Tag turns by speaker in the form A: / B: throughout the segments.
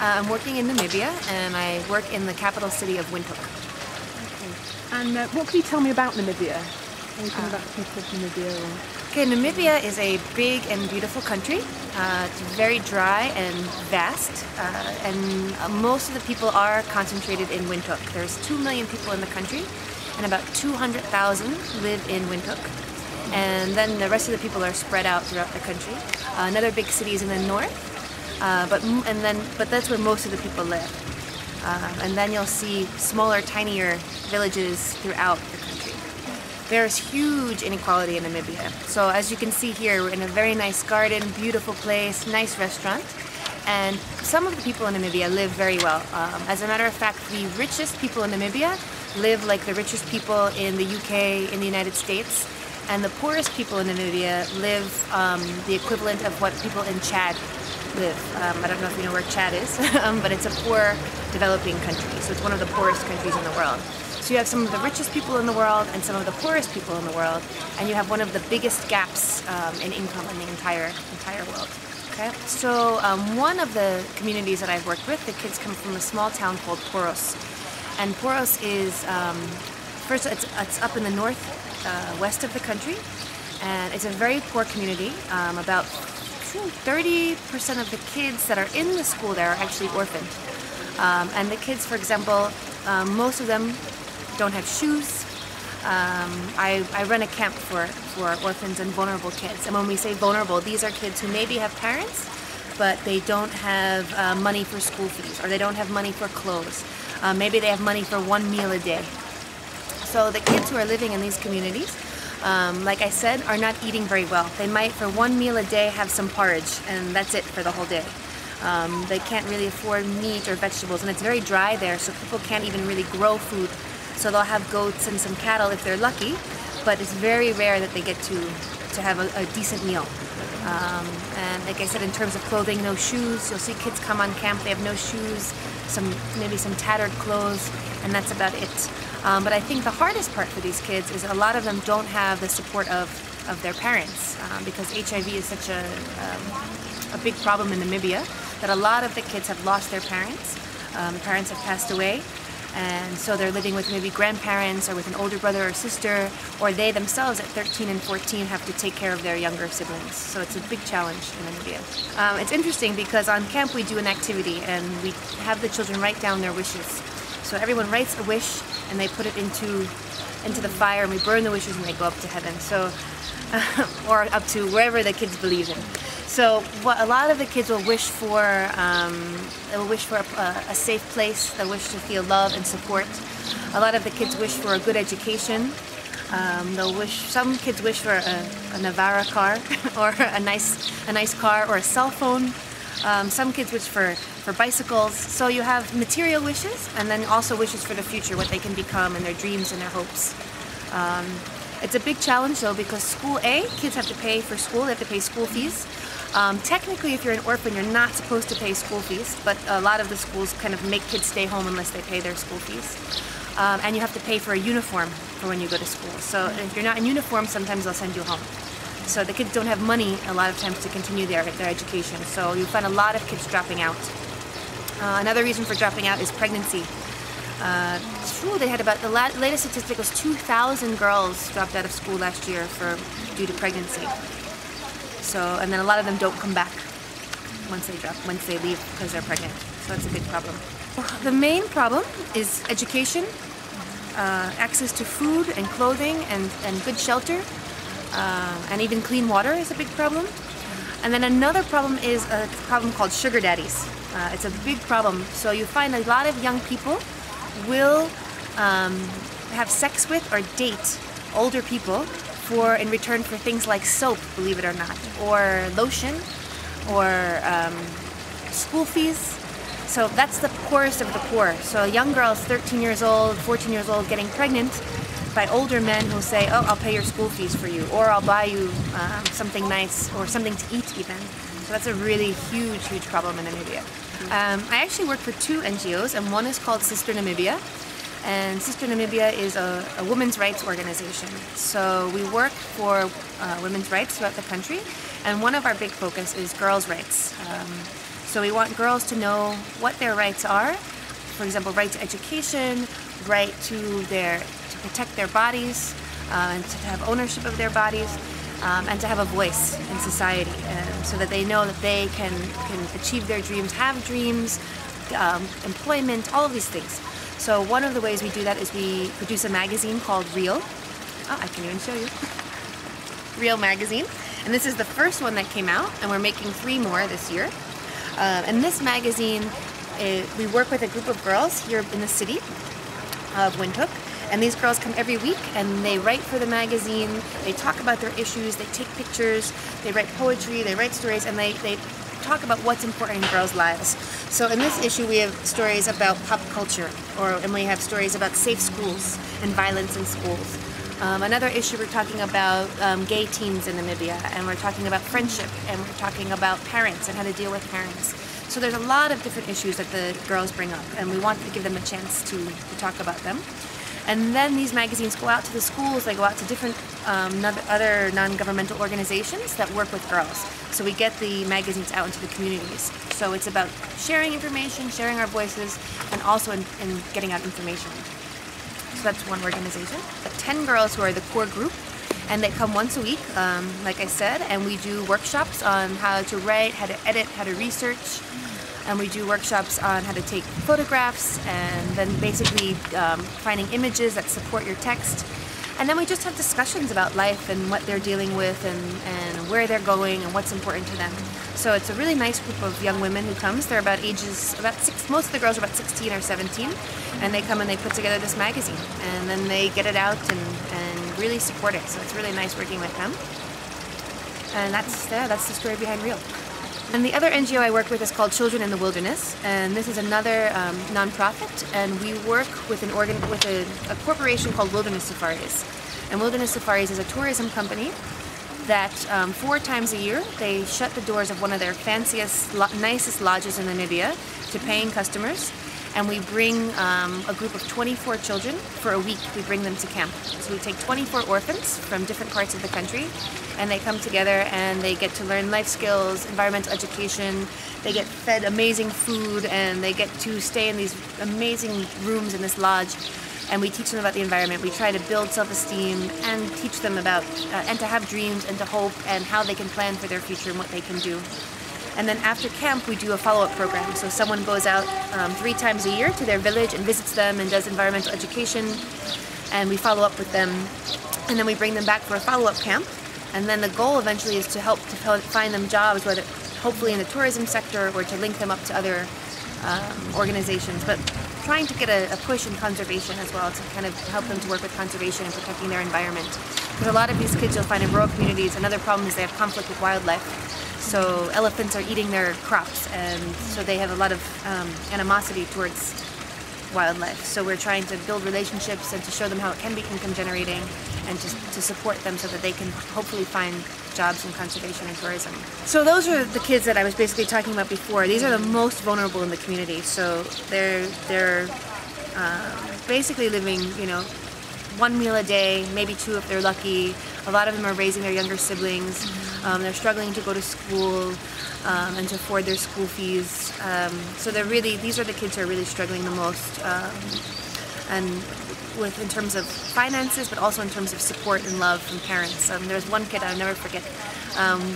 A: I'm working in Namibia, and I work in the capital city of Windhoek.
B: Okay. And what can you tell me about Namibia? Anything about the people of Namibia?
A: Okay, Namibia is a big and beautiful country. It's very dry and vast, and most of the people are concentrated in Windhoek. There's 2 million people in the country, and about 200,000 live in Windhoek. And then the rest of the people are spread out throughout the country. Another big city is in the north, but that's where most of the people live. And then you'll see smaller, tinier villages throughout the country. There's huge inequality in Namibia. So as you can see here, we're in a very nice garden, beautiful place, nice restaurant. And some of the people in Namibia live very well. As a matter of fact, the richest people in Namibia live like the richest people in the UK, in the United States. And the poorest people in Namibia live the equivalent of what people in Chad live. I don't know if you know where Chad is, but it's a poor developing country. So it's one of the poorest countries in the world. So you have some of the richest people in the world and some of the poorest people in the world, and you have one of the biggest gaps in income in the entire world. Okay? So one of the communities that I've worked with, the kids come from a small town called Poros. And Poros is, first it's up in the north west of the country, and it's a very poor community. About 30% of the kids that are in the school there are actually orphaned. And the kids, for example, most of them don't have shoes. I run a camp for orphans and vulnerable kids. And when we say vulnerable, these are kids who maybe have parents, but they don't have money for school fees, or they don't have money for clothes. Maybe they have money for 1 meal a day. So the kids who are living in these communities, like I said, are not eating very well. They might, for 1 meal a day, have some porridge, and that's it for the whole day. They can't really afford meat or vegetables, and it's very dry there, so people can't even really grow food. So they'll have goats and some cattle if they're lucky, but it's very rare that they get to have a decent meal. And like I said, in terms of clothing, no shoes. You'll see kids come on camp, they have no shoes, maybe some tattered clothes, and that's about it. But I think the hardest part for these kids is a lot of them don't have the support of their parents, because HIV is such a big problem in Namibia that a lot of the kids have lost their parents. The parents have passed away, and so they're living with maybe grandparents or with an older brother or sister, or they themselves at 13 and 14 have to take care of their younger siblings. So it's a big challenge in Namibia. It's interesting because on camp we do an activity and we have the children write down their wishes. So everyone writes a wish and they put it into the fire, and we burn the wishes and they go up to heaven. So, or up to wherever the kids believe in. So what a lot of the kids will wish for, they'll wish for a safe place. They'll wish to feel love and support. A lot of the kids wish for a good education. Some kids wish for a Navara car or a nice car or a cell phone. Some kids wish for bicycles. So you have material wishes and then also wishes for the future, what they can become and their dreams and their hopes. It's a big challenge though, because school A, kids have to pay for school, they have to pay school fees. Technically, if you're an orphan, you're not supposed to pay school fees, but a lot of the schools kind of make kids stay home unless they pay their school fees. And you have to pay for a uniform for when you go to school. So if you're not in uniform, sometimes they'll send you home. So the kids don't have money a lot of times to continue their education. So you find a lot of kids dropping out. Another reason for dropping out is pregnancy. They had about, the latest statistic was 2,000 girls dropped out of school last year due to pregnancy. So, and then a lot of them don't come back once they leave because they're pregnant. So that's a big problem. The main problem is education, access to food and clothing and good shelter, and even clean water is a big problem. And then another problem is a problem called sugar daddies. It's a big problem. So you find a lot of young people will have sex with or date older people in return for things like soap, believe it or not, or lotion, or school fees. So that's the poorest of the poor. So young girls, 13 years old, 14 years old, getting pregnant by older men who say, oh, I'll pay your school fees for you, or I'll buy you something nice, or something to eat even. So that's a really huge, huge problem in Namibia. I actually work for 2 NGOs, and one is called Sister Namibia. And Sister Namibia is a women's rights organization. So we work for women's rights throughout the country, and one of our big focus is girls' rights. So we want girls to know what their rights are. For example, right to education, right to protect their bodies, and to have ownership of their bodies, and to have a voice in society, and so that they know that they can achieve their dreams, have dreams, employment, all of these things. So one of the ways we do that is we produce a magazine called Real. Oh, I can even show you. Real magazine. And this is the first one that came out, and we're making 3 more this year. And this magazine, we work with a group of girls here in the city of Windhoek. And these girls come every week and they write for the magazine, they talk about their issues, they take pictures, they write poetry, they write stories, and they talk about what's important in girls' lives. So in this issue we have stories about pop culture, and we have stories about safe schools and violence in schools. Another issue we're talking about gay teens in Namibia, and we're talking about friendship, and we're talking about parents and how to deal with parents. So there's a lot of different issues that the girls bring up, and we want to give them a chance to talk about them. And then these magazines go out to the schools, they go out to different other non-governmental organizations that work with girls. So we get the magazines out into the communities. So it's about sharing information, sharing our voices, and also in getting out information. So that's one organization. 10 girls who are the core group, and they come once a week, like I said, and we do workshops on how to write, how to edit, how to research. And we do workshops on how to take photographs, and then basically finding images that support your text. And then we just have discussions about life and what they're dealing with, and where they're going and what's important to them. So it's a really nice group of young women who comes. They're most of the girls are about 16 or 17, and they come and they put together this magazine, and then they get it out and really support it. So it's really nice working with them. And that's the story behind Real. And the other NGO I work with is called Children in the Wilderness, and this is another non-profit, and we work with a corporation called Wilderness Safaris. And Wilderness Safaris is a tourism company that 4 times a year they shut the doors of one of their fanciest, nicest lodges in Namibia to paying customers, and we bring a group of 24 children for a week. We bring them to camp. So we take 24 orphans from different parts of the country, and they come together and they get to learn life skills, environmental education, they get fed amazing food, and they get to stay in these amazing rooms in this lodge, and we teach them about the environment. We try to build self-esteem and teach them about, and to have dreams and to hope, and how they can plan for their future and what they can do. And then after camp we do a follow-up program. So someone goes out 3 times a year to their village and visits them and does environmental education, and we follow up with them, and then we bring them back for a follow-up camp. And then the goal eventually is to help find them jobs, whether hopefully in the tourism sector or to link them up to other organizations. But trying to get a push in conservation as well, to kind of help them to work with conservation and protecting their environment. Because a lot of these kids you'll find in rural communities, another problem is they have conflict with wildlife. So elephants are eating their crops, and so they have a lot of animosity towards wildlife. So we're trying to build relationships and to show them how it can be income generating, and just to support them so that they can hopefully find jobs in conservation and tourism. So those are the kids that I was basically talking about before. These are the most vulnerable in the community. So they're basically living, 1 meal a day, maybe 2 if they're lucky. A lot of them are raising their younger siblings. They're struggling to go to school and to afford their school fees. So these are the kids who are really struggling the most, and in terms of finances, but also in terms of support and love from parents. There's one kid I'll never forget.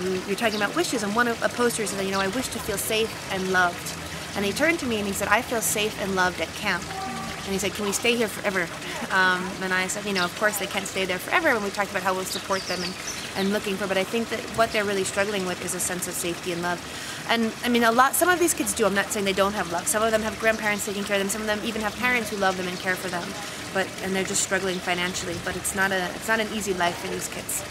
A: We were talking about wishes, and one of a poster said, I wish to feel safe and loved. And he turned to me and he said, I feel safe and loved at camp. And he said, can we stay here forever? And I said, of course they can't stay there forever. And we talked about how we'll support them and looking for, but I think that what they're really struggling with is a sense of safety and love. And some of these kids do. I'm not saying they don't have love. Some of them have grandparents taking care of them. Some of them even have parents who love them and care for them. And they're just struggling financially. But it's not an easy life for these kids.